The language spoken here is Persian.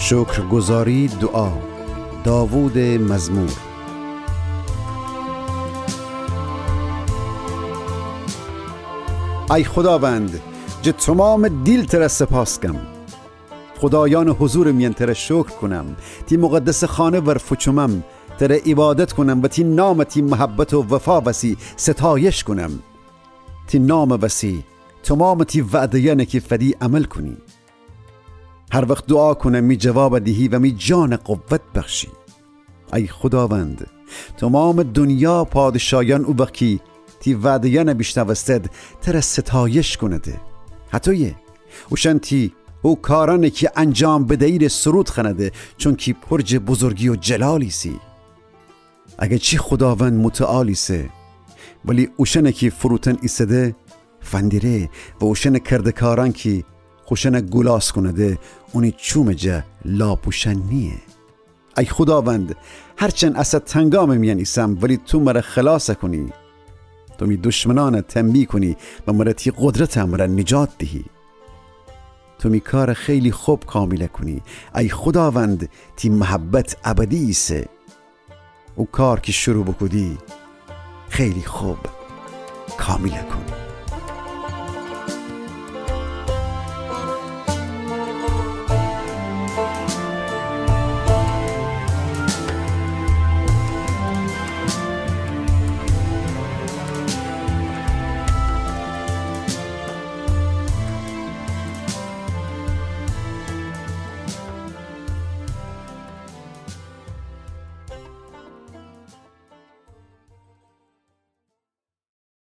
شکرگزاری دعا. داوود مزمور. ای خداوند، جه تمام دیل تره سپاس کم. خدایان حضور میان تره شکر کنم. تی مقدس خانه ور فچمم، تره عبادت کنم و تی نام تی محبت و وفا وسی ستایش کنم. تی نام وسی تمام تی وعده نکی فدی عمل کنی. هر وقت دعا کنم می جواب دهی و می جان قوت بخشی. ای خداوند، تمام دنیا پادشاهان او وقتی تی وعده نبیشنوستد تر ستایش کنده. حتی اوشن تی او کارانی که انجام بدهیر سرود خنده، چون کی پرج بزرگی و جلالی سی. اگه چی خداوند متعالی سه، ولی اوشن کی فروتن ایسده فندیره و اوشن کردکاران کی خوشن گلاس کنده اونی چوم جه لاپوشن نیه. ای خداوند، هرچند اسد تنگام میان ایسم، ولی تو مرا خلاص کنی. تو می دشمنان تنبیه کنی و مرا تی قدرت مرا نجات دهی. تو می کار خیلی خوب کامل کنی. ای خداوند، تی محبت ابدی ایسه. او کار که شروع بکدی خیلی خوب کامل کن.